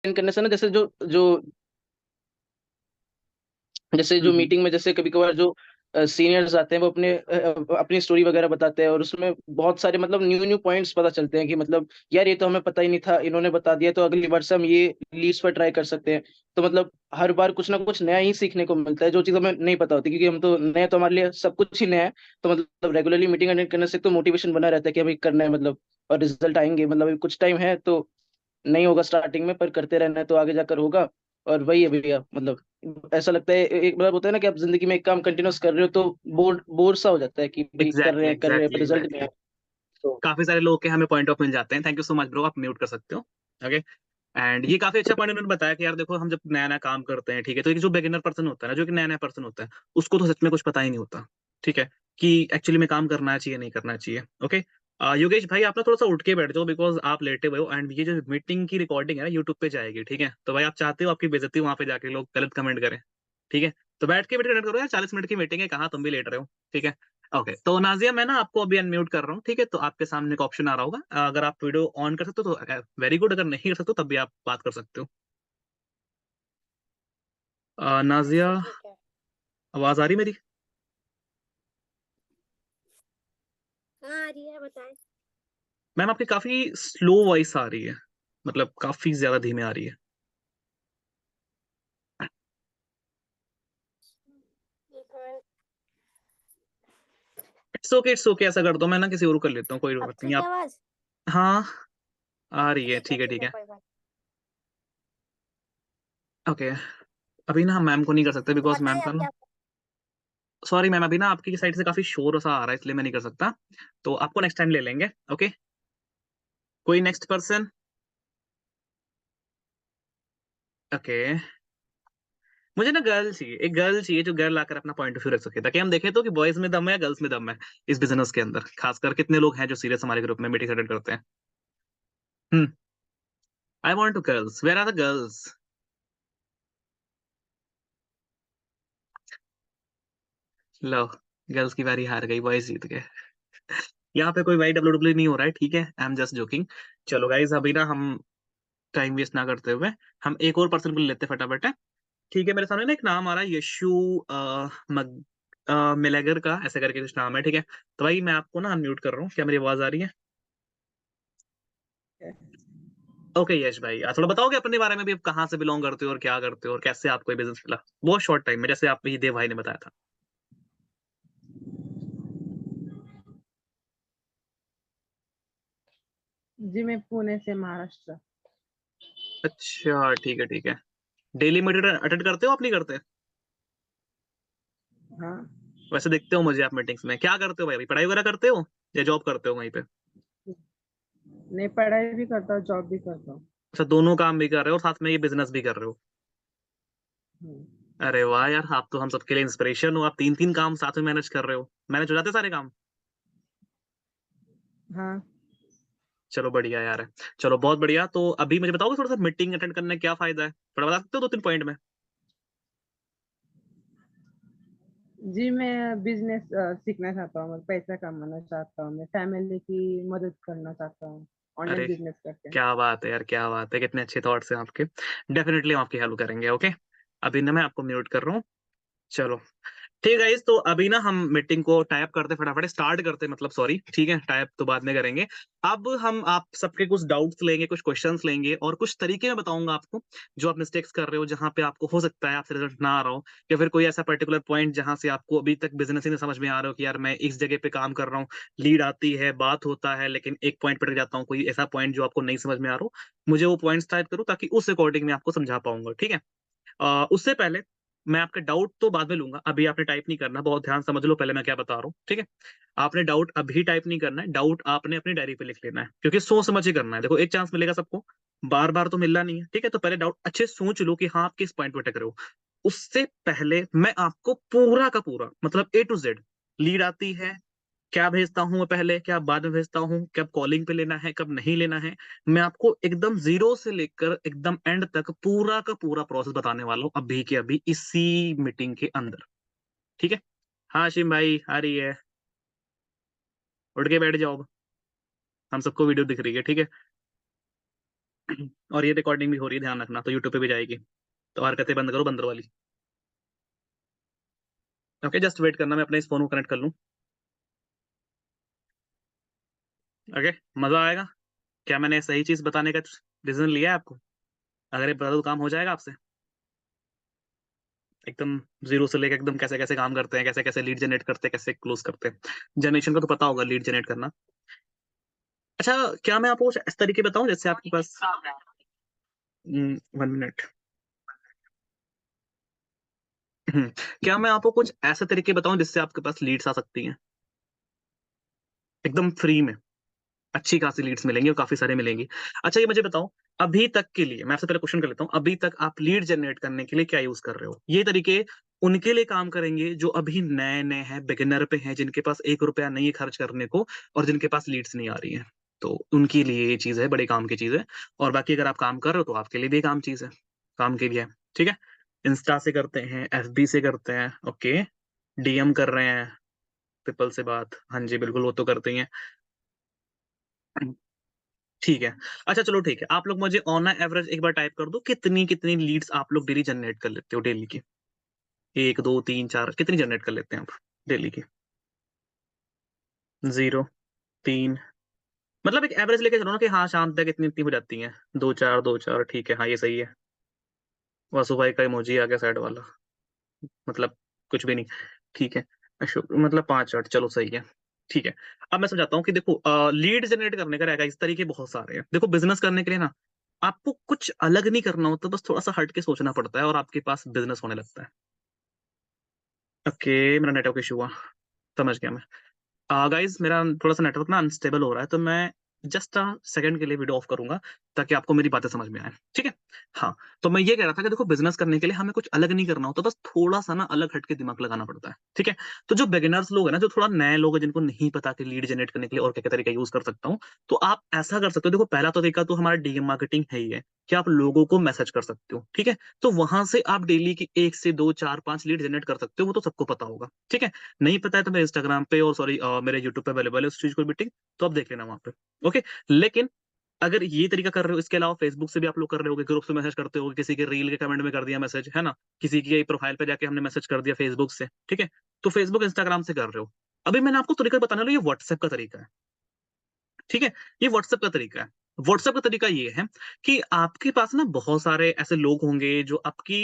करने से ना, जैसे जो जो जैसे जो हम्म। मीटिंग में जैसे कभी-कभार जो सीनियर्स आते हैं वो अपनी स्टोरी वगैरह बताते हैं, और उसमें बहुत सारे मतलब न्यू न्यू पॉइंट्स पता चलते हैं कि मतलब यार ये तो हमें पता ही नहीं था, इन्होंने बता दिया, तो अगली बार से हम ये लीड्स पर ट्राई कर सकते हैं। तो मतलब हर बार कुछ ना कुछ नया ही सीखने को मिलता है, जो चीज़ हमें नहीं पता होती, क्योंकि हम तो नए, तो हमारे लिए सब कुछ ही नया है। तो मतलब रेगुलरली मीटिंग अटेंड करने से तो मोटिवेशन बना रहता है कि हमें करना है मतलब, और रिजल्ट आएँगे, मतलब अभी कुछ टाइम है तो नहीं होगा स्टार्टिंग में, पर करते रहना है तो आगे जाकर होगा। और वही है भैया, मतलब ऐसा लगता है, एक मतलब होता है ना कि आप ज़िंदगी में एक काम कंटीन्यूअस कर रहे हो तो बोर बोर सा हो जाता है कि भई एग्जैक्टली कर रहे हैं पर एग्जैक्टली रिज़ल्ट नहीं एग्जैक्टली। आया। तो काफी सारे लोग के हमें पॉइंट ऑफ मिल जाते हैं। Thank you so much bro, आप म्यूट कर सकते हो। ओके। एंड ये काफी अच्छा पॉइंट उन्होंने बताया कि यार देखो, हम जब नया नया काम करते हैं, ठीक है, तो एक जो बिगिनर पर्सन होता है ना, जो कि नया नया पर्सन होता है, उसको तो सच में कुछ पता ही नहीं होता, ठीक है, कि एक्चुअली में काम करना चाहिए नहीं करना चाहिए। ओके। योगेश भाई, आप ना थोड़ा सा उठ के बैठ जाओ, बिकॉज आप लेटे हुए हो, एंड ये जो मीटिंग की रिकॉर्डिंग है ना, यूट्यूब पे जाएगी, ठीक है, तो भाई आप चाहते हो आपकी बेइज्जती वहां पे जाके लोग गलत कमेंट करें, ठीक है, तो बैठ के बैठ करो यार, 40 मिनट की मीटिंग है, कहाँ तुम भी लेट रहे हो, ठीक है। ओके, तो नाजिया, मैं ना आपको अभी अनम्यूट कर रहा हूँ, ठीक है, तो आपके सामने एक ऑप्शन आ रहा होगा, अगर आप वीडियो ऑन कर सकते हो तो वेरी गुड, अगर नहीं कर सकते हो तब भी आप बात कर सकते हो। नाजिया, अच्छा ठीक है। आवाज आ रही मेरी? हाँ आ रही है, बताएं। मैम आपकी काफी स्लो वॉइस आ रही है, मतलब काफी ज्यादा धीमे आ रही है। एक मिनट। इट्स ओके, ऐसा कर दो, मैं ना किसी और को कर लेता हूँ, कोई अब बात नहीं ठीक है आप। आवाज? हाँ, आ रही है, ठीक है ठीक ठीक है, है। कोई बात। ओके। अभी ना हम मैम को नहीं कर सकते, तो बिकॉज मैम बताएं का आप ना, क्या। सॉरी मैम, अभी ना आपकी साइड से काफी शोर सा आ रहा है, इसलिए मैं नहीं कर सकता, तो आपको नेक्स्ट टाइम ले लेंगे। ओके। कोई नेक्स्ट पर्सन? ओके। मुझे ना गर्ल चाहिए, एक गर्ल चाहिए जो गर्ल आकर अपना पॉइंट ऑफ व्यू रख सके, ताकि हम देखें तो कि बॉयज में दम है, गर्ल्स में दम है इस बिजनेस के अंदर, खासकर कितने लोग हैं जो सीरियस हमारे ग्रुप में मीटिंग अटेंड करते हैं। Hmm. I want to girls, where are the girls? लो, गर्ल्स की बारी हार गई, बॉयज जीत गए। यहाँ पे कोई वाई डब्ल्यू डब्ल्यू नहीं हो रहा है, ठीक है, आई एम जस्ट जोकिंग। चलो गाइज, अभी ना हम टाइम वेस्ट ना करते हुए हम एक और पर्सन को ले लेते हैं फटाफट है। ठीक है, मेरे सामने ना एक नाम आ रहा है, यशु मग मिलेगर का, ऐसे करके कुछ नाम है, ठीक है, तो भाई मैं आपको ना अनम्यूट कर रहा हूँ, क्या मेरी आवाज आ रही है? ओके यश भाई, थोड़ा बताओगे अपने बारे में भी, आप कहाँ से बिलोंग करते हो और क्या करते हो और कैसे आपको ये बिजनेस मिला, बहुत शॉर्ट टाइम में, जैसे आप ही देव भाई ने बताया था। जी मैं पुणे से, महाराष्ट्र। अच्छा ठीक है ठीक है। डेली मीटिंग अटेंड करते हो, आप नहीं करते? हाँ। वैसे देखते हो मुझे आप मीटिंग्स में, क्या करते हो भाई, पढ़ाई वगैरह करते हो या जॉब करते हो वहीं पे? नहीं, पढ़ाई भी करता हूँ, जॉब भी करता हूँ। अच्छा, दोनों काम भी कर रहे हो और साथ में ये बिजनेस भी कर रहे हो? हम्म। अरे वाह यार, आप तो हम सबके लिए इंस्पिरेशन हो, आप तीन तीन काम साथ में मैनेज कर रहे हो, मैनेज हो जाते सारे काम? हाँ। चलो बढ़िया यार है। चलो बहुत बढ़िया, तो अभी मुझे बताओगे थोड़ा सा मीटिंग अटेंड करने का क्या फायदा है, थोड़ा बता सकते हो दो तीन पॉइंट में? जी मैं बिजनेस सीखना चाहता हूँ, मैं पैसा कमाना चाहता हूँ, मैं फैमिली की मदद करना चाहता हूँ ऑनलाइन अरे बिजनेस करके। क्या बात है यार, क्या बात है, कितने अच्छे थॉट्स हैं आपके। डेफिनेटली हम आपकी हेल्प करेंगे। ओके, अभी ना मैं आपको म्यूट कर रहा हूँ। चलो ठीक है गाइस, तो अभी ना हम मीटिंग को टाइप करते फटाफट स्टार्ट करते, मतलब सॉरी, ठीक है, टाइप तो बाद में करेंगे। अब हम आप सबके कुछ डाउट्स लेंगे, कुछ क्वेश्चंस लेंगे और कुछ तरीके मैं बताऊंगा आपको, जो आप मिस्टेक्स कर रहे हो, जहां पे आपको हो सकता है आपसे रिजल्ट ना आ रहा हो, या फिर कोई ऐसा पर्टिकुलर पॉइंट जहां से आपको अभी तक बिजनेस ही नहीं समझ में आ रहा हो कि यार मैं इस जगह पे काम कर रहा हूँ, लीड आती है, बात होता है, लेकिन एक पॉइंट पे अटक जाता हूँ, कोई ऐसा पॉइंट जो आपको नहीं समझ में आ रहा हो, मुझे वो पॉइंट्स टाइप करो, ताकि उस अकॉर्डिंग मैं आपको समझा पाऊंगा, ठीक है। उससे पहले मैं आपका डाउट तो बाद में लूंगा, अभी आपने टाइप नहीं करना, बहुत ध्यान समझ लो पहले मैं क्या बता रहा हूँ, ठीक है। आपने डाउट अभी टाइप नहीं करना है, डाउट आपने अपनी डायरी पे लिख लेना है, क्योंकि सोच समझ के करना है, देखो एक चांस मिलेगा सबको, बार बार तो मिलना नहीं है, ठीक है, तो पहले डाउट अच्छे से सोच लो कि हाँ आप किस पॉइंट पे अटक रहे हो। उससे पहले मैं आपको पूरा का पूरा, मतलब A to Z, लीड आती है, क्या भेजता हूं मैं पहले, क्या बाद में भेजता हूँ, कब कॉलिंग पे लेना है, कब नहीं लेना है, मैं आपको एकदम जीरो से लेकर एकदम एंड तक पूरा का पूरा प्रोसेस बताने वाला हूँ, अभी के अभी इसी मीटिंग के अंदर, ठीक है। हाँ शिम भाई आ रही है, उठ के बैठ जाओ अब, हम सबको वीडियो दिख रही है, ठीक है। और ये रिकॉर्डिंग भी हो रही है, ध्यान रखना, तो यूट्यूब पे भी जाएगी, तो हरकतें बंद करो बंदर वाली। ओके, जस्ट वेट करना, मैं अपने इस फोन को कनेक्ट कर लूँ। ओके, मजा आएगा। क्या मैंने सही चीज बताने का डिसीजन लिया है आपको? अगर ये बता दो काम हो जाएगा आपसे एकदम, जीरो से लेकर एकदम कैसे कैसे काम करते हैं, कैसे कैसे लीड जनरेट करते हैं, कैसे क्लोज करते हैं। जनरेशन का तो पता होगा, लीड जनरेट करना। अच्छा, क्या मैं आपको कुछ इस तरीके बताऊं जैसे आपके पास 1 मिनट। क्या मैं आपको कुछ ऐसे तरीके बताऊं जिससे आपके पास लीड्स आ सकती हैं एकदम फ्री में? अच्छी खासी लीड्स मिलेंगी और काफी सारे मिलेंगी। अच्छा, ये मुझे बताओ, अभी तक के लिए मैं आपसे पहले क्वेश्चन कर लेता हूँ, अभी तक आप लीड जनरेट करने के लिए क्या यूज कर रहे हो? ये तरीके उनके लिए काम करेंगे जो अभी नए नए हैं, बिगिनर पे हैं, जिनके पास 1 रुपया नहीं है खर्च करने को, और जिनके पास लीड्स नहीं आ रही हैं। तो उनके लिए ये चीज है, बड़े काम की चीज है। और बाकी अगर आप काम कर रहे हो तो आपके लिए भी काम चीज है, काम के लिए है। ठीक है, इंस्टा से करते हैं, एफबी से करते हैं, ओके, डीएम कर रहे हैं, पीपल से बात, हाँ जी बिल्कुल वो तो करते ही हैं। ठीक है। अच्छा चलो ठीक है, आप लोग मुझे ऑन एवरेज एक बार टाइप कर दो, कितनी कितनी लीड्स आप लोग डेली जनरेट कर लेते हो डेली की? 1 2 3 4 कितनी जनरेट कर लेते हैं आप डेली की? 0 3, मतलब एक एवरेज लेके चलो ना कि हाँ शाम तक इतनी इतनी हो जाती हैं। 2 4 2 4, ठीक है, हाँ ये सही है। वासु भाई का इमोजी आ गया साइड वाला, मतलब कुछ भी नहीं। ठीक है, अशोक मतलब 5 8, चलो सही है। ठीक है, अब मैं समझाता हूँ कि देखो, लीड जनरेट करने का रहेगा इस तरीके बहुत सारे हैं। देखो, बिजनेस करने के लिए ना आपको कुछ अलग नहीं करना होता, बस थोड़ा सा हट के सोचना पड़ता है और आपके पास बिजनेस होने लगता है। ओके, मेरा नेटवर्क इशू हुआ, समझ गया मैं। गाइज मेरा थोड़ा सा नेटवर्क ना अनस्टेबल हो रहा है, तो मैं जस्ट सेकंड के लिए वीडियो ऑफ करूंगा ताकि आपको मेरी बातें समझ में आए। ठीक है, हाँ, तो मैं ये कह रहा था कि देखो, बिजनेस करने के लिए हमें कुछ अलग नहीं करना होता, बस थोड़ा सा ना अलग हट के दिमाग लगाना पड़ता है। ठीक है, तो जो बिगिनर्स लोग हैं ना, जो थोड़ा नए लोग हैं, जिनको नहीं पता कि लीड जनरेट करने के लिए और क्या क्या तरीका यूज कर सकता हूँ, तो आप ऐसा कर सकते हो। देखो, पहला तो तरीका तो हमारा डीएम मार्केटिंग है ही है कि आप लोगों को मैसेज कर सकते हो। ठीक है, तो वहां से आप डेली की 1 से 2 4 5 लीड जनरेट कर सकते हो, वो तो सबको पता होगा। ठीक है, नहीं पता है तो मेरे इंस्टाग्राम पे और सॉरी मेरे यूट्यूब पे अवेलेबल है उस चीज को मीटिंग, तो आप देख लेना वहां पे। ओके, लेकिन अगर ये तरीका कर रहे हो, इसके अलावा फेसबुक से भी आप लोग कर रहे होगे, ग्रुप से मैसेज करते हो, किसी के रील के कमेंट में कर दिया मैसेज, है ना, किसी की प्रोफाइल पे जाके हमने मैसेज कर दिया फेसबुक से। ठीक है, तो फेसबुक इंस्टाग्राम से कर रहे हो। अभी मैंने आपको तरीका बताने वाला, ये व्हाट्सएप का तरीका है। ठीक है, ये व्हाट्सएप का तरीका है। व्हाट्सएप का तरीका ये है कि आपके पास ना बहुत सारे ऐसे लोग होंगे जो आपकी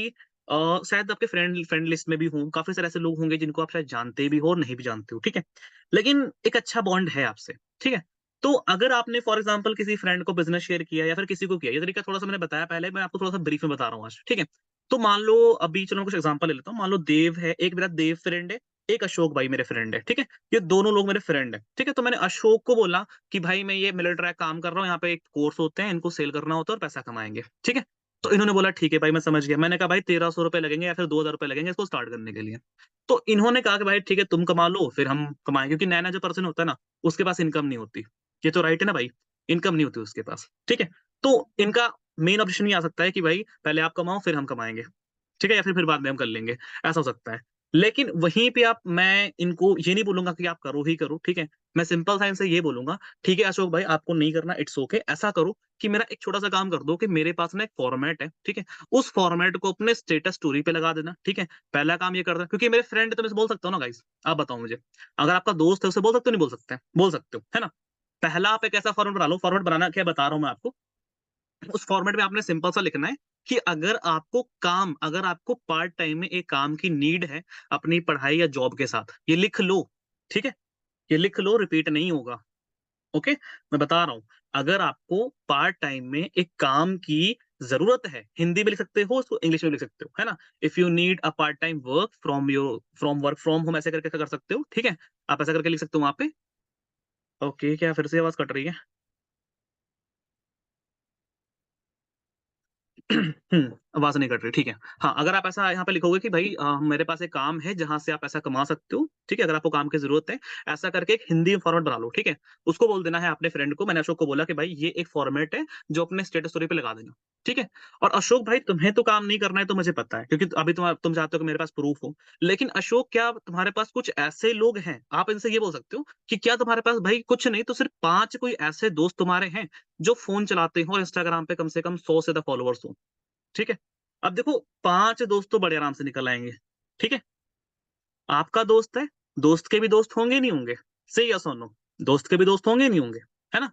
शायद आपके फ्रेंड फ्रेंड लिस्ट में भी हों, काफी सारे ऐसे लोग होंगे जिनको आप शायद जानते भी हो और नहीं भी जानते हो। ठीक है, लेकिन एक अच्छा बॉन्ड है आपसे। ठीक है, तो अगर आपने फॉर एग्जांपल किसी फ्रेंड को बिजनेस शेयर किया या फिर किसी को किया, ये तरीका थोड़ा सा मैंने बताया पहले, मैं आपको थोड़ा सा ब्रीफ में बता रहा हूँ आज। ठीक है, तो मान लो अभी, चलो मैं कुछ एग्जांपल ले लेता हूँ। मान लो देव है, एक मेरा देव फ्रेंड है, एक अशोक भाई मेरे फ्रेंड है। ठीक है, ये दोनों लोग मेरे फ्रेंड है। ठीक है, तो मैंने अशोक को बोला कि भाई मैं ये मिलर ट्रैक काम कर रहा हूँ, यहाँ पे एक कोर्स होते हैं, इनको सेल करना होता है और पैसा कमाएंगे। ठीक है, तो इन्होंने बोला ठीक है भाई मैं समझ गया। मैंने कहा भाई 1300 रुपए लगेंगे या फिर 2000 रुपए लगेंगे इसको स्टार्ट करने के लिए। तो इन्होंने कहा कि भाई ठीक है तुम कमा लो फिर हम कमाएंगे, क्योंकि नया नया जो पर्सन होता है ना, उसके पास इनकम नहीं होती। ये तो राइट है ना भाई, इनकम नहीं होती उसके पास। ठीक है, तो इनका मेन ऑप्शन ये आ सकता है कि भाई पहले आप कमाओ फिर हम कमाएंगे। ठीक है, या फिर बाद में हम कर लेंगे, ऐसा हो सकता है। लेकिन वहीं पे आप, मैं इनको ये नहीं बोलूंगा कि आप करो ही करो। ठीक है, मैं सिंपल साइंस से ये बोलूंगा, ठीक है अशोक भाई आपको नहीं करना, इट्स ओके। ऐसा करो कि मेरा एक छोटा सा काम कर दो कि मेरे पास ना एक फॉर्मेट है। ठीक है, उस फॉर्मेट को अपने स्टेटस स्टोरी पे लगा देना। ठीक है, पहला काम ये कर देना, क्योंकि मेरे फ्रेंड तो मैं बोल सकता हूँ ना गाइस, आप बताओ मुझे, अगर आपका दोस्त है उसे बोल सकते हो नहीं बोल सकते? बोल सकते हो, है ना। पहला आप एक ऐसा फॉर्मेट बना लो, फॉर्मेट बनाना क्या बता रहा हूँ मैं आपको। उस फॉर्मेट में आपने सिंपल सा लिखना है कि अगर आपको पार्ट टाइम में एक काम की नीड है अपनी पढ़ाई या जॉब के साथ, ये लिख लो। ठीक है, ये लिख लो, रिपीट नहीं होगा। ओके, मैं बता रहा हूं, अगर आपको पार्ट टाइम में एक काम की जरूरत है, हिंदी में लिख सकते हो उसको, इंग्लिश में लिख सकते हो, है ना। If you need a part time work from work from home, ऐसे करके कर सकते हो। ठीक है, आप ऐसा करके लिख सकते हो वहां पे। ओके, क्या फिर से आवाज कट रही है? आवाज नहीं कट रही, ठीक है। हाँ, अगर आप ऐसा यहाँ पे लिखोगे कि भाई मेरे पास एक काम है जहां से आप पैसा कमा सकते हो, ठीक है, अगर आपको काम की जरूरत है, ऐसा करके एक हिंदी फॉर्मेट बना लो, ठीक है। उसको बोल देना है अपने फ्रेंड को, मैंने अशोक को बोला कि भाई ये एक फॉर्मेट है जो अपने स्टेटस स्टोरी पे लगा देना, ठीक है। और अशोक भाई तुम्हें तो काम नहीं करना है, तो मुझे पता है, क्योंकि अभी तुम चाहते हो कि मेरे पास प्रूफ हो। लेकिन अशोक, क्या तुम्हारे पास कुछ ऐसे लोग हैं, आप इनसे ये बोल सकते हो कि क्या तुम्हारे पास भाई कुछ नहीं तो सिर्फ 5 कोई ऐसे दोस्त तुम्हारे हैं जो फोन चलाते हो और इंस्टाग्राम पे कम से कम 100 से ज्यादा फॉलोअर्स हो, ठीक है। अब देखो 5 दोस्त तो बड़े आराम से निकल आएंगे, ठीक है। आपका दोस्त है, दोस्त के भी दोस्त होंगे नहीं होंगे, सही या सुनो, दोस्त के भी दोस्त होंगे नहीं होंगे, है ना।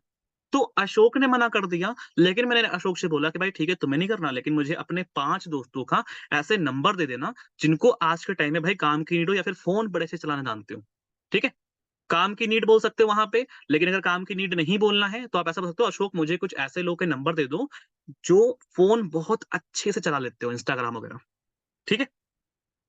तो अशोक ने मना कर दिया, लेकिन मैंने अशोक से बोला कि भाई ठीक है तुम्हें नहीं करना, लेकिन मुझे अपने 5 दोस्तों का ऐसे नंबर दे देना जिनको आज के टाइम में भाई काम की नीड हो या फिर फोन बड़े से चलाना जानते हो, ठीक है। काम की नीड बोल सकते हो वहां पे, लेकिन अगर काम की नीड नहीं बोलना है तो आप ऐसा बोल सकते हो, अशोक मुझे कुछ ऐसे लोग के नंबर दे दो जो फोन बहुत अच्छे से चला लेते हो, इंस्टाग्राम वगैरह, ठीक है।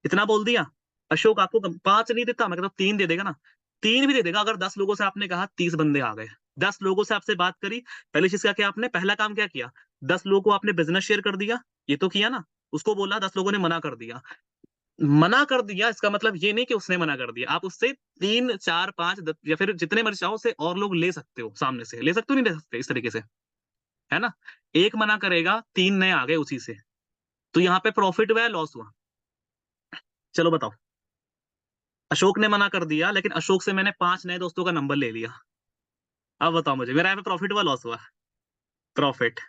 इतना बोल दिया। अशोक आपको 5 नहीं देता, मैं कहता हूँ 3 दे देगा ना, 3 भी दे देगा। अगर 10 लोगों से आपने कहा, 30 बंदे आ गए, 10 लोगों से आपसे बात करी, पहली चीज क्या किया आपने, पहला काम क्या किया, 10 लोगों को आपने बिजनेस शेयर कर दिया, ये तो किया ना। उसको बोला, 10 लोगों ने मना कर दिया। मना कर दिया इसका मतलब ये नहीं कि उसने मना कर दिया, आप उससे 3 4 5 या फिर जितने मर्जी चाहो से और लोग ले सकते हो, सामने से ले सकते हो, नहीं ले सकते, इस तरीके से, है ना। एक मना करेगा, 3 नए आ गए उसी से, तो यहाँ पे प्रॉफिट हुआ या लॉस हुआ, चलो बताओ। अशोक ने मना कर दिया, लेकिन अशोक से मैंने 5 नए दोस्तों का नंबर ले लिया। अब बताओ मुझे, मेरा यहाँ पे प्रॉफिट हुआ लॉस हुआ, प्रॉफिट,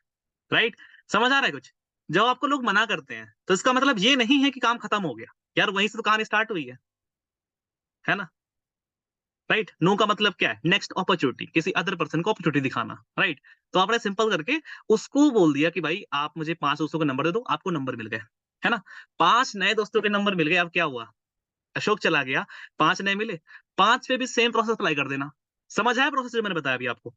राइट। समझ आ रहा है कुछ। जब आपको लोग मना करते हैं तो इसका मतलब ये नहीं है कि काम खत्म हो गया, यार वहीं से तो कहानी स्टार्ट हुई है ना। राइट, नो का मतलब क्या है, नेक्स्ट अपॉर्चुनिटी, किसी अदर पर्सन को अपॉर्चुनिटी दिखाना, राइट। तो आपने सिंपल करके उसको बोल दिया कि भाई आप मुझे 5 दोस्तों का नंबर दे दो, आपको नंबर मिल गए, है ना। 5 नए दोस्तों के नंबर मिल गए, अब क्या हुआ, अशोक चला गया, 5 नए मिले, 5 पे भी सेम प्रोसेस अप्लाई कर देना। समझ आया प्रोसेस जो मैंने बताया अभी आपको,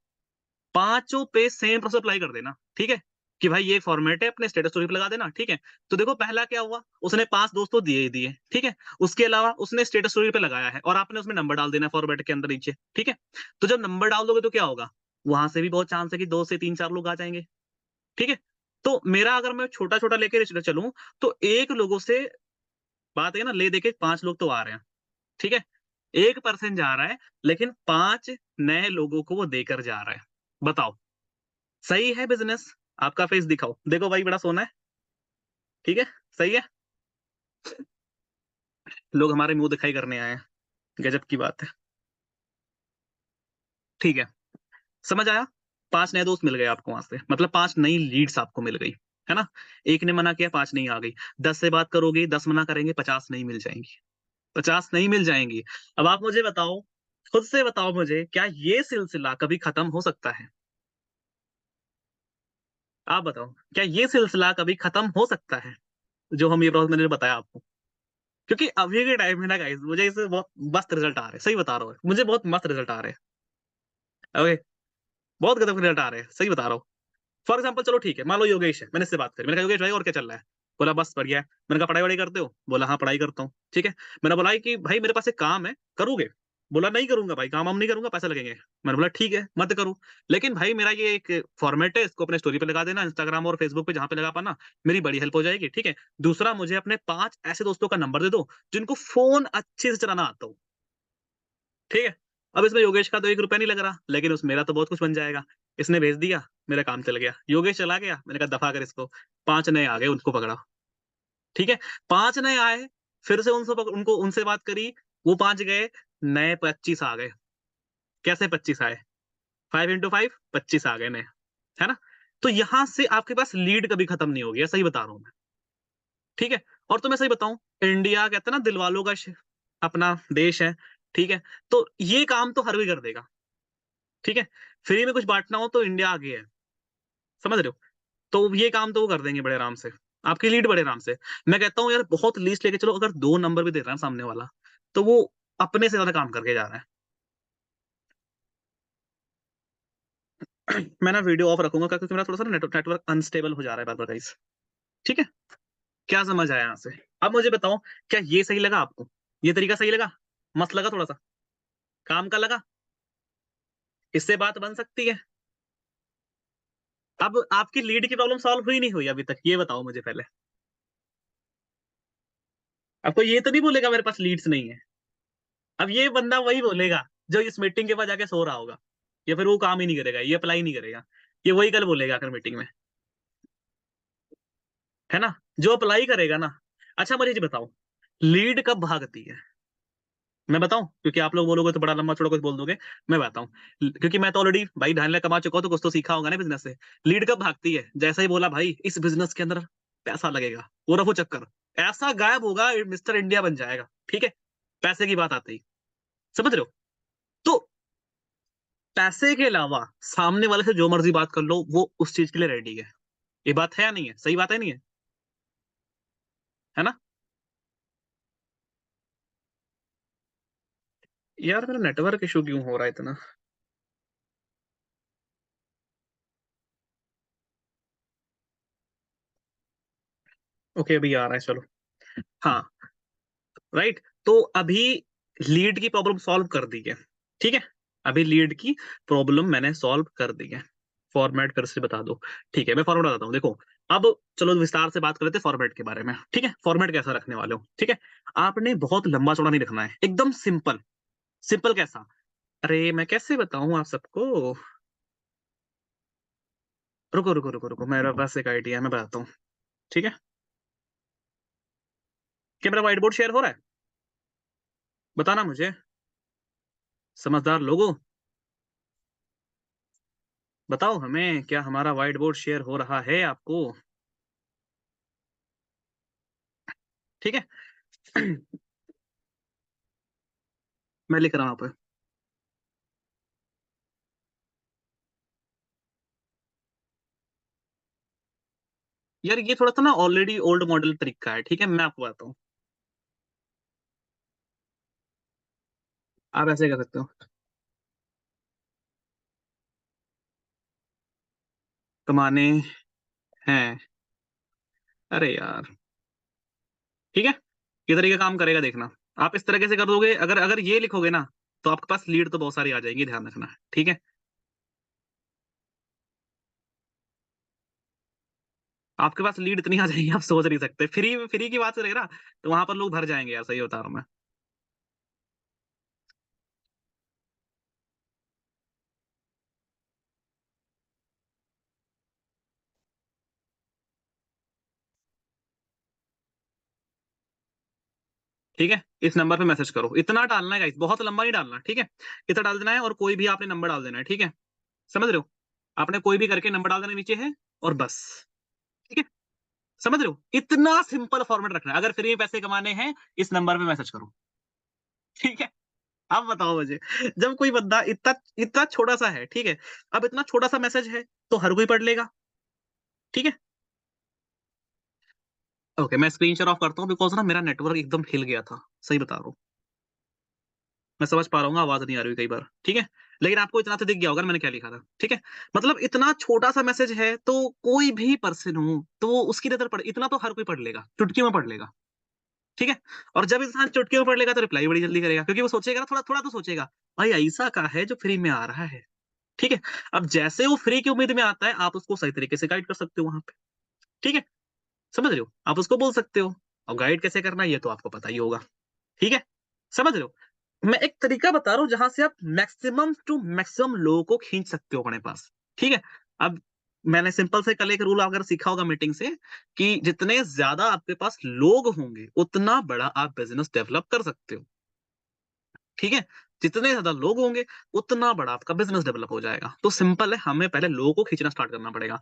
5 पे सेम प्रोसेस अप्लाई कर देना, ठीक है। कि भाई ये फॉर्मेट है, अपने स्टेटस स्टोरी पे लगा देना, ठीक है। तो देखो पहला क्या हुआ, उसने 5 दोस्तों दिए ही दिए, ठीक है। उसके अलावा उसने स्टेटस स्टोरी पे लगाया है और आपने उसमें नंबर डाल देना फॉर्मेट के अंदर नीचे, ठीक है। तो जब नंबर डाल दोगे तो क्या होगा, वहां से भी बहुत चांस है कि 2 से 3 4 लोग आ जाएंगे, ठीक है। तो मेरा अगर मैं छोटा छोटा लेके चलूं तो एक लोगों से बात है ना, ले देके 5 लोग तो आ रहे हैं, ठीक है। 1% जा रहा है, लेकिन 5 नए लोगों को वो देकर जा रहा है। बताओ सही है बिजनेस। आपका फेस दिखाओ, देखो भाई बड़ा सोना है, ठीक है, सही है। लोग हमारे मुंह दिखाई करने आए हैं, गजब की बात है, ठीक है। समझ आया, 5 नए दोस्त मिल गए आपको वहां से, मतलब 5 नई लीड्स आपको मिल गई, है ना। एक ने मना किया, 5 नहीं आ गई, 10 से बात करोगे, 10 मना करेंगे, 50 नहीं मिल जाएंगी, 50 नहीं मिल जाएंगी। अब आप मुझे बताओ, खुद से बताओ मुझे, क्या ये सिलसिला कभी खत्म हो सकता है। आप बताओ, क्या ये सिलसिला कभी खत्म हो सकता है, जो हम ये प्रोसेस मैंने बताया आपको। क्योंकि अभी के टाइम में ना गाइस, मुझे इससे बहुत मस्त रिजल्ट आ रहे हैं, सही बता रहा हूँ, मुझे बहुत मस्त रिजल्ट आ रहे हैं, ओके। बहुत गजब के रिजल्ट आ रहे हैं, सही बता रहा हूँ। फॉर एग्जाम्पल चलो ठीक है, मान लो योगेश है, मैंने इससे बात करी, मैंने कहा योगेश भाई और क्या चल रहा है, बोला बस बढ़िया है। मैंने कहा पढ़ाई वढ़ाई करते हो, बोला हाँ पढ़ाई करता हूँ, ठीक है। मैंने बोला कि भाई मेरे पास एक काम है, करोगे, बोला नहीं करूंगा भाई, काम हम नहीं करूंगा, पैसे लगेंगे। मैंने बोला ठीक है मत करो, लेकिन भाई मेरा ये एक फॉर्मेट है, इसको अपने स्टोरी पे लगा देना, इंस्टाग्राम और फेसबुक पे जहां पे लगा पाना, मेरी बड़ी हेल्प हो जाएगी, ठीक है। दूसरा, मुझे अपने 5 ऐसे दोस्तों का नंबर दे दो जिनको फोन अच्छे से चलाना आता हो, ठीक है। अब इसमें योगेश का तो 1 रुपया नहीं लग रहा, लेकिन उस मेरा तो बहुत कुछ बन जाएगा। इसने भेज दिया, मेरा काम चल गया, योगेश चला गया, मैंने कहा दफा कर इसको, 5 नए आ गए, उनको पकड़ा, ठीक है। 5 नए आए, फिर से उनको उनसे बात करी, वो 5 गए, नए 25 आ गए। कैसे 25 आए, 5 इंटू 5, 25 आ गए नए, है ना। तो यहां से आपके पास लीड कभी खत्म नहीं होगी, सही बता रहा हूं मैं, ठीक है। और तो मैं सही बताऊं, इंडिया कहते हैं ना दिल वालों का अपना देश है, ठीक है। तो ये काम तो हर कोई कर देगा, ठीक है। फ्री में कुछ बांटना हो तो इंडिया आगे है, समझ रहे हो। तो ये काम तो वो कर देंगे बड़े आराम से, आपकी लीड बड़े आराम से। मैं कहता हूँ यार बहुत लीस्ट लेके चलो, अगर 2 नंबर भी दे रहा है सामने वाला, तो वो अपने से ज्यादा काम करके जा रहा है। मैं ना वीडियो ऑफ रखूंगा क्योंकि मेरा थोड़ा सा नेटवर्क अनस्टेबल हो जा रहा है बार बार गाइस, ठीक है। क्या समझ आया यहाँ से। अब मुझे बताओ, क्या ये सही लगा आपको, ये तरीका सही लगा, मस्त लगा, थोड़ा सा काम का लगा, इससे बात बन सकती है। अब आपकी लीड की प्रॉब्लम सॉल्व हुई नहीं हुई अभी तक, ये बताओ मुझे पहले। आपको ये तो नहीं बोलेगा मेरे पास लीड्स नहीं है। अब ये बंदा वही बोलेगा जो इस मीटिंग के बाद जाके सो रहा होगा, या फिर वो काम ही नहीं करेगा, ये अप्लाई नहीं करेगा, ये वही कल बोलेगा आकर मीटिंग में, है ना, जो अप्लाई करेगा ना। अच्छा मुझे ये बताओ, लीड कब भागती है? मैं बताऊं, क्योंकि आप लोग बोलोगे तो बड़ा लंबा चौड़ा कुछ बोल दोगे, मैं बताऊं, क्योंकि मैं तो ऑलरेडी भाई 2.5 लाख कमा चुका हूं, तो कुछ तो सीखा होगा ना बिजनेस से। लीड कब भागती है? जैसा ही बोला भाई इस बिजनेस के अंदर पैसा लगेगा, वो रफू चक्कर ऐसा गायब होगा, मिस्टर इंडिया बन जाएगा, ठीक है, पैसे की बात आती ही, समझ रहे हो? तो पैसे के अलावा सामने वाले से जो मर्जी बात कर लो, वो उस चीज के लिए रेडी है। ये बात है या नहीं है? सही बात है नहीं है? है ना? यार मेरा नेटवर्क इशू क्यों हो रहा है इतना? ओके अभी आ रहा है, चलो। हाँ राइट, तो अभी लीड की प्रॉब्लम सॉल्व कर दी है, ठीक है, अभी लीड की प्रॉब्लम मैंने सॉल्व कर दी है। फॉर्मेट कर से बता दो, ठीक है, मैं फॉर्मेट बताता हूँ, देखो। अब चलो विस्तार से बात कर लेते हैं फॉर्मेट के बारे में, ठीक है। फॉर्मेट कैसा रखने वाले हो, ठीक है, आपने बहुत लंबा चौड़ा नहीं रखना है, एकदम सिंपल। सिंपल कैसा? अरे मैं कैसे बताऊं आप सबको, रुको रुको रुको रुको, मेरे पास एक आइडिया है, मैं बताता हूँ, ठीक है। क्या मेरा व्हाइट बोर्ड शेयर हो रहा है? बताना मुझे, समझदार लोगों, बताओ हमें, क्या हमारा व्हाइट बोर्ड शेयर हो रहा है आपको? ठीक है। मैं लिख रहा हूं यहाँ पे। यार ये थोड़ा सा ना ऑलरेडी ओल्ड मॉडल तरीका है, ठीक है, मैं आपको बताता हूँ। आप ऐसे कर सकते हो, कमाने हैं, अरे यार, ठीक है, ये तरीका काम करेगा, देखना। आप इस तरीके से कर दोगे, अगर अगर ये लिखोगे ना, तो आपके पास लीड तो बहुत सारी आ जाएंगी, ध्यान रखना, ठीक है। आपके पास लीड इतनी आ जाएगी आप सोच नहीं सकते, फ्री फ्री की बात करेगा ना, तो वहां पर लोग भर जाएंगे यार, सही बता रहा हूँ मैं। ठीक है, इस नंबर पे मैसेज करो, इतना डालना है गाइस, बहुत लंबा नहीं डालना, ठीक है, इतना डाल देना है, और कोई भी आपने नंबर डाल देना है, ठीक है, समझ रहे हो? आपने कोई भी करके नंबर डाल देना नीचे है, और बस, ठीक है, समझ रहे हो? इतना सिंपल फॉर्मेट रखना है, अगर फ्री में पैसे कमाने हैं इस नंबर पे मैसेज करो, ठीक है। अब बताओ मुझे, जब कोई बंदा इतना इतना छोटा सा है, ठीक है, अब इतना छोटा सा मैसेज है तो हर कोई पढ़ लेगा, ठीक है। ओके मैं स्क्रीन शेयर ऑफ करता हूँ, बिकॉज ना मेरा नेटवर्क एकदम हिल गया था, सही बता रहा हूँ। मैं समझ पा रहा हूँ, आवाज नहीं आ रही कई बार, ठीक है, लेकिन आपको इतना तो दिख गया होगा ना मैंने क्या लिखा था, ठीक है। मतलब इतना छोटा सा मैसेज है, तो कोई भी पर्सन हो तो वो उसकी नजर पड़, इतना तो हर कोई पढ़ लेगा, चुटकी में पढ़ लेगा, ठीक है। और जब इंसान चुटकी में पढ़ लेगा तो रिप्लाई बड़ी जल्दी करेगा, क्योंकि वो सोचेगा ना, थोड़ा थोड़ा तो सोचेगा, भाई ऐसा का है जो फ्री में आ रहा है, ठीक है। अब जैसे वो फ्री की उम्मीद में आता है, आप उसको सही तरीके से गाइड कर सकते हो वहां पे, ठीक है, समझ रहे हो? आप उसको बोल सकते हो, और गाइड कैसे करना है ये तो आपको पता ही होगा, ठीक है, समझ रहे हो? मैं एक तरीका बता रहा हूं जहां से आप मैक्सिमम टू मैक्सिमम लोगों को खींच सकते हो अपने पास, ठीक है। अब मैंने सिंपल से कल एक रूल अगर सीखा होगा मीटिंग से, कि जितने ज्यादा आपके पास लोग होंगे उतना बड़ा आप बिजनेस डेवलप कर सकते हो, ठीक है। जितने ज्यादा लोग होंगे उतना बड़ा आपका बिजनेस डेवलप हो जाएगा। तो सिंपल है, हमें पहले लोगों को खींचना स्टार्ट करना पड़ेगा।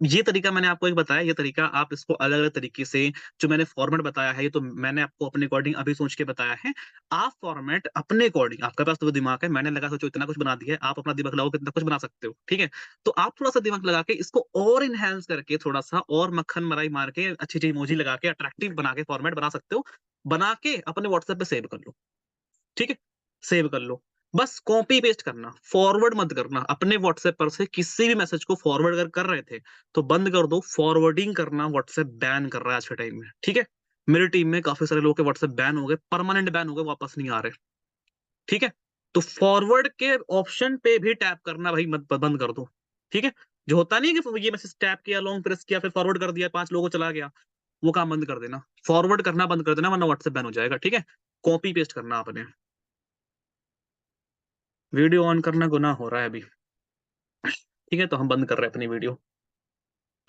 ये तरीका मैंने आपको एक बताया, ये तरीका आप इसको अलग अलग तरीके से, जो मैंने फॉर्मेट बताया है ये तो मैंने आपको अपने अकॉर्डिंग अभी सोच के बताया है। आप फॉर्मेट अपने अकॉर्डिंग, आपके पास तो दिमाग है, मैंने लगा सोचो इतना कुछ बना दिया है, आप अपना दिमाग लगाओ कितना कुछ बना सकते हो, ठीक है। तो आप थोड़ा सा दिमाग लगा के इसको और इनहेंस करके, थोड़ा सा और मक्खन मलाई मार के, अच्छी अच्छी इमोजी लगा के, अट्रैक्टिव बना के फॉर्मेट बना सकते हो। बना के अपने व्हाट्सएप पे सेव कर लो, ठीक है, सेव कर लो। बस कॉपी पेस्ट करना, फॉरवर्ड मत करना। अपने व्हाट्सएप पर से किसी भी मैसेज को फॉरवर्ड अगर कर रहे थे तो बंद कर दो, फॉरवर्डिंग करना व्हाट्सएप बैन कर रहा है आज के टाइम में, ठीक है। मेरी टीम में काफी सारे लोगों के व्हाट्सएप बैन हो गए, परमानेंट बैन हो गए, वापस नहीं आ रहे, ठीक है। तो फॉरवर्ड के ऑप्शन पे भी टैप करना भाई मत, बंद कर दो, ठीक है। जो होता नहीं है कि ये मैसेज टैप किया, लॉन्ग प्रेस किया, फिर फॉरवर्ड कर दिया, 5 लोगों को चला गया, वो काम बंद कर देना, फॉरवर्ड करना बंद कर देना वरना व्हाट्सएप बैन हो जाएगा, ठीक है। कॉपी पेस्ट करना आपने। वीडियो ऑन करना गुनाह हो रहा है अभी, ठीक है, तो हम बंद कर रहे हैं अपनी वीडियो।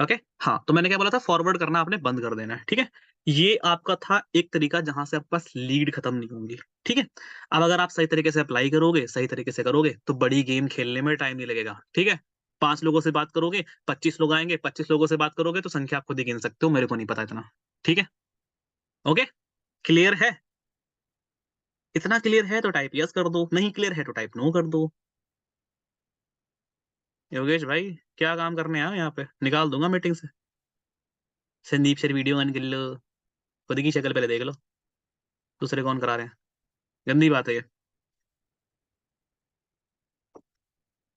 ओके हाँ, तो मैंने क्या बोला था, फॉरवर्ड करना आपने बंद कर देना है, ठीक है। ये आपका था एक तरीका जहां से आपके पास लीड खत्म नहीं होंगी, ठीक है। अब अगर आप सही तरीके से अप्लाई करोगे, सही तरीके से करोगे, तो बड़ी गेम खेलने में टाइम नहीं लगेगा, ठीक है। 5 लोगों से बात करोगे, 25 लोग आएंगे, 25 लोगों से बात करोगे तो संख्या आप खुद ही गिन सकते हो, मेरे को नहीं पता इतना, ठीक है। ओके, क्लियर है? इतना क्लियर है तो टाइप यस कर दो, नहीं क्लियर है तो टाइप नो कर दो। योगेश भाई क्या काम करने आए यहाँ पे, निकाल दूंगा मीटिंग से। संदीप सर वीडियो ऑन कर लो, खुद की शक्ल पहले देख लो, दूसरे कौन करा रहे हैं, गंदी बात है ये।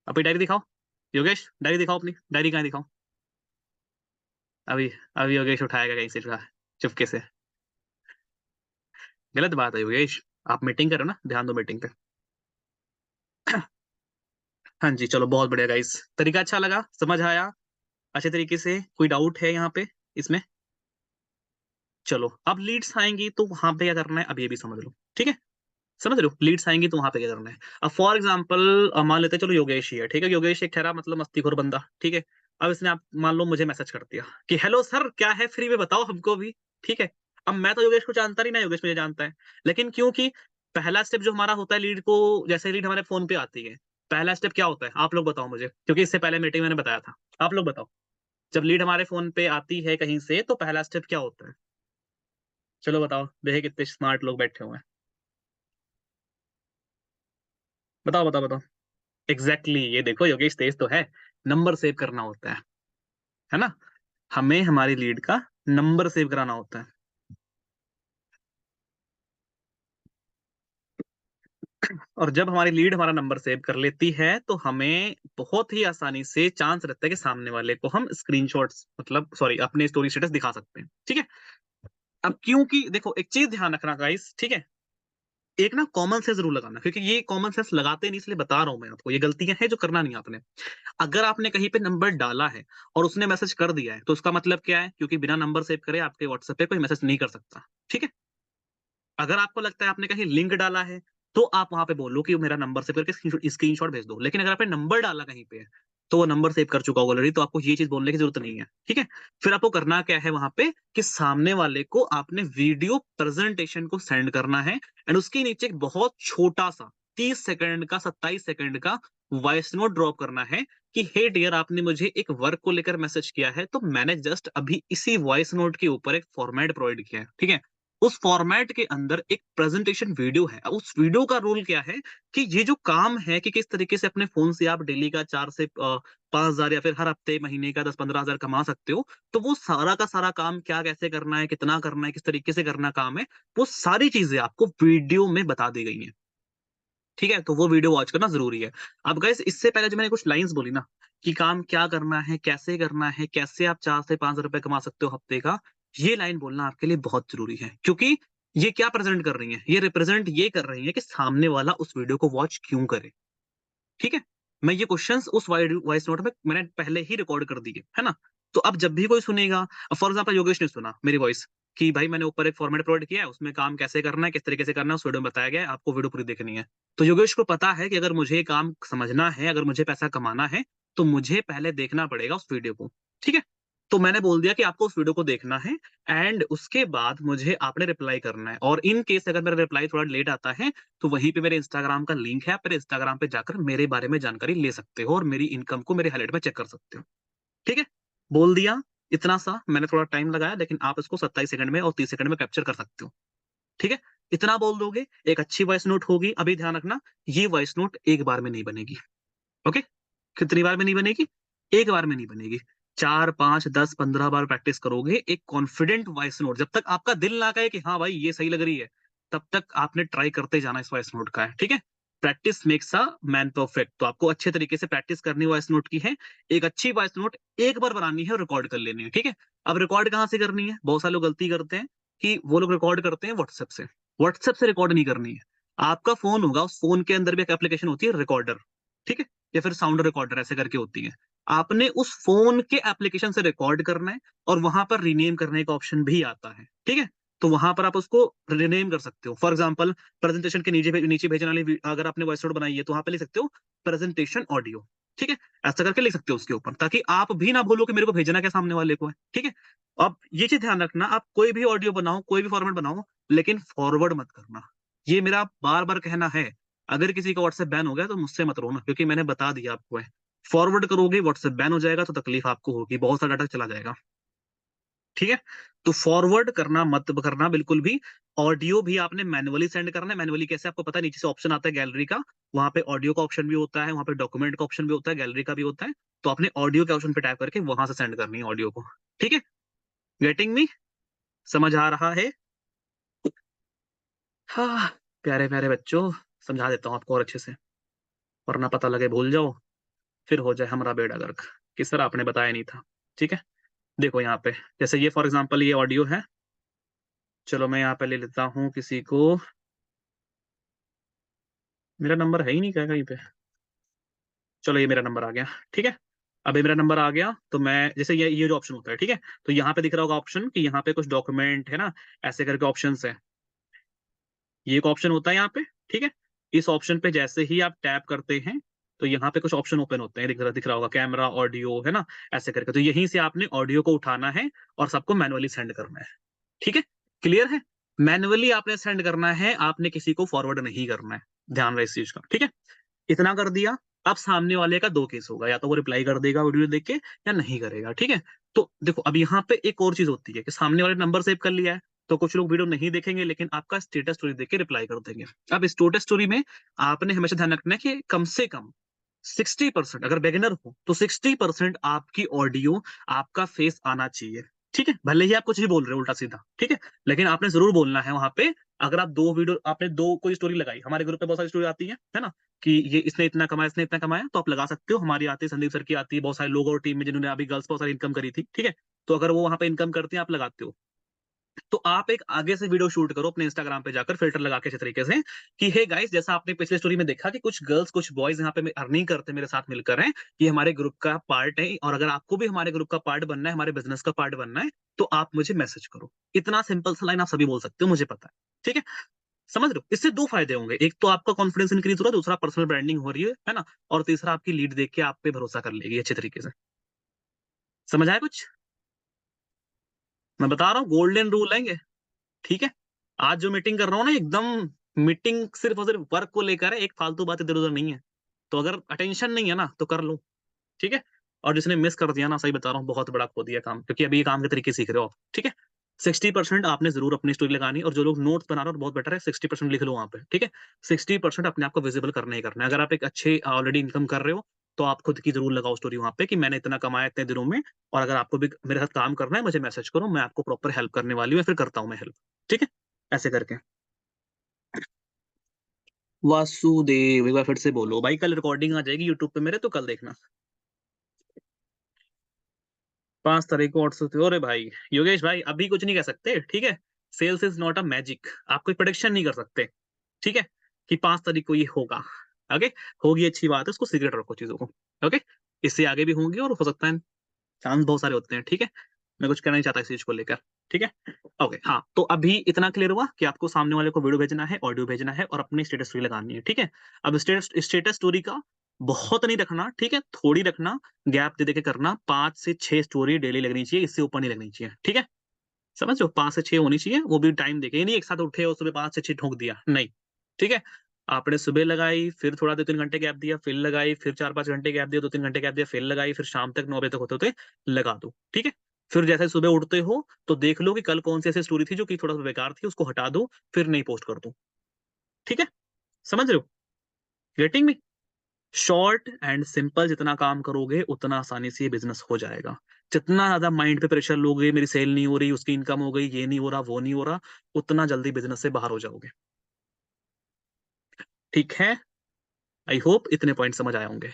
अपनी डायरी दिखाओ योगेश, डायरी दिखाओ अपनी, डायरी कहाँ दिखाओ अभी। अभी योगेश उठाएगा कहीं से चुपके से, गलत बात है योगेश, आप मीटिंग करो ना, ध्यान दो मीटिंग पे। हाँ जी चलो, बहुत बढ़िया गाइस, तरीका अच्छा लगा, समझ आया अच्छे तरीके से, कोई डाउट है यहाँ पे इसमें? चलो अब लीड्स आएंगी तो वहां पे क्या करना है, अब ये भी समझ लो, ठीक है। समझ रहे हो, लीड्स आएंगी तो वहां पे क्या करना है। अब फॉर एग्जाम्पल मान लेते हैं, चलो योगेश ही है, ठीक है, योगेश एक ठहरा मतलब मस्तीखोर बंदा, ठीक है। अब इसने आप मान लो मुझे मैसेज कर दिया कि हेलो सर क्या है फ्री में बताओ हमको भी, ठीक है। अब मैं तो योगेश को जानता नहीं, ना योगेश मुझे जानता है, लेकिन क्योंकि पहला स्टेप जो हमारा होता है लीड को, जैसे लीड हमारे फोन पे आती है, पहला स्टेप क्या होता है आप लोग बताओ मुझे, क्योंकि इससे पहले मीटिंग मैंने बताया था, आप लोग बताओ। जब लीड हमारे फोन पे आती है कहीं से तो पहला स्टेप क्या होता है, चलो बताओ, देखे कितने स्मार्ट लोग बैठे हुए हैं, बताओ बताओ बताओ। एग्जैक्टली ये देखो योगेश तेज तो है, नंबर सेव करना होता है ना। हमें हमारी लीड का नंबर सेव कराना होता है। और जब हमारी लीड हमारा नंबर सेव कर लेती है तो हमें बहुत ही आसानी से चांस रहता है कि सामने वाले को हम स्क्रीनशॉट्स मतलब सॉरी अपने स्टोरी स्टेटस दिखा सकते हैं, ठीक है। अब क्योंकि देखो एक चीज ध्यान रखना गाइस, ठीक है, एक ना कॉमन सेंस जरूर लगाना, क्योंकि ये कॉमन सेंस लगाते नहीं, इसलिए बता रहा हूं मैं आपको, ये गलतियां हैं जो करना नहीं आपने। अगर आपने कहीं पे नंबर डाला है और उसने मैसेज कर दिया है तो उसका मतलब क्या है, क्योंकि बिना नंबर सेव करे आपके व्हाट्सएप पे कोई मैसेज नहीं कर सकता, ठीक है। अगर आपको लगता है आपने कहीं लिंक डाला है तो आप वहां पे बोलो कि मेरा नंबर सेव करके स्क्रीनशॉट भेज दो, लेकिन अगर आपने नंबर डाला कहीं पे तो वो नंबर सेव कर चुका होगा ऑलरेडी, तो आपको ये चीज बोलने की जरूरत नहीं है, ठीक है। फिर आपको करना क्या है वहां पे कि सामने वाले को आपने वीडियो प्रेजेंटेशन को सेंड करना है, एंड उसके नीचे एक बहुत छोटा सा 30 सेकंड का 27 सेकंड का वॉइस नोट ड्रॉप करना है कि हे डियर आपने मुझे एक वर्क को लेकर मैसेज किया है, तो मैंने जस्ट अभी इसी वॉइस नोट के ऊपर एक फॉर्मेट प्रोवाइड किया है, ठीक है। उस फॉर्मेट के अंदर एक प्रेजेंटेशन वीडियो है। अब उस वीडियो का रोल क्या है कि ये जो काम है कि किस तरीके से अपने फोन से आप डेली का 4 से 5,000 या फिर हर हफ्ते महीने का 10-15,000 कमा सकते हो, तो वो सारा का सारा काम क्या कैसे करना है, कितना करना है, किस तरीके से करना काम है, वो सारी चीजें आपको वीडियो में बता दी गई हैं, ठीक है। तो वो वीडियो वॉच करना जरूरी है। अब गाइस इससे पहले जो मैंने कुछ लाइंस बोली ना कि काम क्या करना है, कैसे आप 4 से 5 रुपए कमा सकते हो हफ्ते का, ये लाइन बोलना आपके लिए बहुत जरूरी है, क्योंकि ये क्या प्रेजेंट कर रही है, ये रिप्रेजेंट ये कर रही है कि सामने वाला उस वीडियो को वॉच क्यों करे, ठीक है। मैं ये क्वेश्चंस उस वॉइस नोट में मैंने पहले ही रिकॉर्ड कर दिए है ना। तो अब जब भी कोई सुनेगा, फॉर एग्जाम्पल योगेश ने सुना मेरी वॉइस कि भाई मैंने ऊपर एक फॉर्मेट प्रोवाइड किया है, उसमें काम कैसे करना है, किस तरीके से करना है, उस वीडियो में बताया गया है, आपको वीडियो पूरी देखनी है। तो योगेश को पता है कि अगर मुझे ये काम समझना है, अगर मुझे पैसा कमाना है, तो मुझे पहले देखना पड़ेगा उस वीडियो को, ठीक है। तो मैंने बोल दिया कि आपको उस वीडियो को देखना है एंड उसके बाद मुझे आपने रिप्लाई करना है, और इन केस अगर मेरा रिप्लाई थोड़ा लेट आता है तो वहीं पे मेरे इंस्टाग्राम का लिंक है, आप मेरे इंस्टाग्राम पे जाकर मेरे बारे में जानकारी ले सकते हो और मेरी इनकम को मेरे हाईलाइट में चेक कर सकते हो, ठीक है। बोल दिया, इतना सा मैंने थोड़ा टाइम लगाया, लेकिन आप इसको 27 सेकंड में और 30 सेकंड में कैप्चर कर सकते हो, ठीक है। इतना बोल दोगे, एक अच्छी वॉइस नोट होगी। अभी ध्यान रखना, ये वॉइस नोट एक बार में नहीं बनेगी, ओके। कितनी बार में नहीं बनेगी, एक बार में नहीं बनेगी, 4, 5, 10, 15 बार प्रैक्टिस करोगे एक कॉन्फिडेंट वॉइस नोट। जब तक आपका दिल ना कहे कि हाँ भाई ये सही लग रही है, तब तक आपने ट्राई करते जाना इस वॉइस नोट का है, ठीक है। Practice makes a man perfect. तो आपको अच्छे तरीके से प्रैक्टिस करनी वॉइस नोट की है। एक अच्छी वॉइस नोट एक बार बनानी है और रिकॉर्ड कर लेनी है, ठीक है। अब रिकॉर्ड कहाँ से करनी है, बहुत सारे लोग गलती करते हैं कि वो लोग रिकॉर्ड करते हैं व्हाट्सएप से। व्हाट्सएप से रिकॉर्ड नहीं करनी है। आपका फोन होगा, उस फोन के अंदर भी एक एप्लीकेशन होती है रिकॉर्डर, ठीक है, या फिर साउंड रिकॉर्डर ऐसे करके होती है। आपने उस फोन के एप्लीकेशन से रिकॉर्ड करना है और वहां पर रीनेम करने का ऑप्शन भी आता है, ठीक है। तो वहां पर आप उसको रिनेम कर सकते हो। फॉर एग्जाम्पल प्रेजेंटेशन के नीचे भेजने वाली अगर आपने वॉइस नोट बनाई है तो वहां पे लिख सकते हो प्रेजेंटेशन ऑडियो, ठीक है, ऐसा करके लिख सकते हो उसके ऊपर, ताकि आप भी ना भूलो कि मेरे को भेजना क्या सामने वाले को है, ठीक है। अब ये चीज ध्यान रखना, आप कोई भी ऑडियो बनाओ, कोई भी फॉर्मेट बनाओ, लेकिन फॉरवर्ड मत करना। ये मेरा बार बार कहना है। अगर किसी का व्हाट्सएप बैन हो गया तो मुझसे मत रोना, क्योंकि मैंने बता दिया आपको है। फॉरवर्ड करोगे व्हाट्सएप बैन हो जाएगा तो तकलीफ आपको होगी, बहुत सारा डाटा चला जाएगा, ठीक है। तो फॉरवर्ड करना मत करना बिल्कुल भी। ऑडियो भी आपने मैनुअली सेंड करना है। मैनुअली कैसे, आपको पता है, नीचे से ऑप्शन आता है गैलरी का, वहां पे ऑडियो का ऑप्शन भी होता है, वहां पे डॉक्यूमेंट का ऑप्शन भी होता है, गैलरी का भी होता है। तो आपने ऑडियो के ऑप्शन पे टैप करके वहां से सेंड करनी है ऑडियो को, ठीक है। Getting me? समझ आ रहा है? हाँ प्यारे प्यारे बच्चों, समझा देता हूँ आपको और अच्छे से, वरना पता लगे भूल जाओ, फिर हो जाए हमारा बेड़ा गर्क कि सर आपने बताया नहीं था, ठीक है। देखो यहाँ पे, जैसे ये फॉर एग्जांपल ये ऑडियो है, चलो मैं यहाँ पे ले लेता हूँ किसी को, मेरा नंबर है ही नहीं क्या कहीं पे, चलो ये मेरा नंबर आ गया, ठीक है। अब ये मेरा नंबर आ गया तो मैं जैसे ये जो ऑप्शन होता है, ठीक है, तो यहाँ पे दिख रहा होगा ऑप्शन कि यहाँ पे कुछ डॉक्यूमेंट है ना, ऐसे करके ऑप्शन है, ये एक ऑप्शन होता है यहाँ पे, ठीक है। इस ऑप्शन पे जैसे ही आप टैप करते हैं तो यहाँ पे कुछ ऑप्शन ओपन होते हैं, दिख रहा होगा कैमरा, ऑडियो, है ना, ऐसे करके। तो यहीं से आपने ऑडियो को उठाना है और सबको मैनुअली सेंड करना है, ठीक है। क्लियर है? मैनुअली आपने सेंड करना है, आपने किसी को फॉरवर्ड नहीं करना है, ध्यान रहे इस चीज का, ठीक है। इतना कर दिया। अब सामने वाले का दो केस होगा, या तो वो रिप्लाई कर देगा वीडियो देख के या नहीं करेगा, ठीक है। तो देखो अब यहाँ पे एक और चीज होती है कि सामने वाले नंबर सेव कर लिया है, तो कुछ लोग वीडियो नहीं देखेंगे लेकिन आपका स्टेटस स्टोरी देख के रिप्लाई कर देंगे। अब स्टेटस स्टोरी में आपने हमेशा ध्यान रखना है कि कम से कम 60%, अगर बिगिनर हो तो 60% आपकी ऑडियो, आपका फेस आना चाहिए, ठीक है। भले ही आप कुछ भी बोल रहे हो उल्टा सीधा, ठीक है, लेकिन आपने जरूर बोलना है वहां पे। अगर आप दो वीडियो, आपने दो कोई स्टोरी लगाई, हमारे ग्रुप पे बहुत सारी स्टोरी आती है ना, कि ये इसने इतना कमाया, इसने इतना कमाया, तो आप लगा सकते हो। हमारी आती है, संदीप सर की आती है, बहुत सारे लोग और टीम में जिन्होंने अभी गर्ल्स बहुत सारी इनकम करी थी, ठीक है। तो अगर वो वहां पे इनकम करते हैं, आप लगाते हो, तो आप एक आगे से वीडियो शूट करो अपने इंस्टाग्राम पे जाकर फिल्टर लगा के अच्छे तरीके से, कि हे गाइस, जैसा आपने पिछले स्टोरी में देखा कि कुछ गर्ल्स कुछ बॉयज यहाँ पे अर्निंग करते मेरे साथ मिलकर हैं, ये हमारे ग्रुप का पार्ट है, और अगर आपको भी हमारे ग्रुप का पार्ट बनना है, हमारे बिजनेस का पार्ट बनना है, तो आप मुझे मैसेज करो। इतना सिंपल सा लाइन आप सभी बोल सकते हो, मुझे पता है, ठीक है। समझ रहे हो? इससे दो फायदे होंगे, एक तो आपका कॉन्फिडेंस इंक्रीज हो रहा है, दूसरा पर्सनल ब्रांडिंग हो रही है ना, और तीसरा आपकी लीड देख के आप पे भरोसा कर लेगी अच्छे तरीके से। समझ आया कुछ? मैं बता रहा हूँ, गोल्डन रूल है, ठीक है। आज जो मीटिंग कर रहा हूँ ना, एकदम मीटिंग सिर्फ और सिर्फ वर्क को लेकर है, एक फालतू बात इधर उधर नहीं है। तो अगर अटेंशन नहीं है ना तो कर लो, ठीक है। और जिसने मिस कर दिया ना, सही बता रहा हूँ, बहुत बड़ा खो दिया काम, क्योंकि अभी ये काम के तरीके सीख रहे हो आप, ठीक है। 60% आपने जरूर अपनी स्टोरी लगानी, और जो लोग नोट्स बना रहे हो बहुत बेटर है, 60% लिख लो वहां पे, ठीक है। 60% अपने आप को विजिबल करना ही करना है। अगर आप एक अच्छे ऑलरेडी इनकम कर रहे हो तो आप खुद की जरूर लगाओ स्टोरी वहां पे कि मैंने इतना कमाया इतने दिनों में, और अगर आपको भी मेरे साथ काम करना है मुझे मैसेज करो, मैं आपको प्रॉपर हेल्प करने वाली हूँ, या फिर करता हूँ मैं हेल्प, ठीक है, ऐसे करके। वासुदेव, एक बार फिर से बोलो भाई, कल रिकॉर्डिंग आ जाएगी यूट्यूब पे मेरे, तो कल देखना। 5 तारीख को व्हाट्सएप, अरे भाई योगेश भाई, अभी कुछ नहीं कह सकते, ठीक है। Sales is not a magic, आप कोई प्रोडिक्शन नहीं कर सकते, ठीक है, कि 5 तारीख को ये होगा। ओके, होगी अच्छी बात है, उसको सीक्रेट रखो चीजों को, ओके। इससे आगे भी होंगी और हो सकता है, चांस बहुत सारे होते हैं, ठीक है। मैं कुछ कहना नहीं चाहता इस चीज को लेकर, ठीक है। ओके, हाँ, तो अभी इतना क्लियर हुआ कि आपको सामने वाले को वीडियो भेजना है, ऑडियो भेजना है, और अपनी स्टेटस स्टोरी लगानी है, ठीक है। अब स्टेटस स्टोरी का बहुत नहीं रखना, ठीक है, थोड़ी रखना, गैप दे दे के करना। 5 से 6 स्टोरी डेली लगनी चाहिए, इससे ऊपर नहीं लगनी चाहिए, ठीक है। समझ लो, 5 से 6 होनी चाहिए, वो भी टाइम देके, ये नहीं एक साथ उठे और सुबह 5 से 6 ठोक दिया, नहीं, ठीक है। आपने सुबह लगाई, फिर थोड़ा 2-3 घंटे गैप दिया, फिर लगाई, फिर 4-5 घंटे गैप दिया, 2-3 घंटे गैप दिया, फिर लगाई, फिर शाम तक 9 बजे तक होते होते लगा दो, ठीक है। फिर जैसे सुबह उठते हो तो देख लो कि कल कौन सी ऐसी स्टोरी थी जो कि थोड़ा सा बेकार थी, उसको हटा दो, फिर नहीं पोस्ट कर दो, ठीक है। समझ रहे हो? Getting me? Short and simple, जितना काम करोगे उतना आसानी से ये बिजनेस हो जाएगा। जितना ज्यादा माइंड पे प्रेशर लोगे, मेरी सेल नहीं हो रही, उसकी इनकम हो गई, ये नहीं हो रहा, वो नहीं हो रहा, उतना जल्दी बिजनेस से बाहर हो जाओगे, ठीक है। आई होप इतने पॉइंट समझ आए होंगे।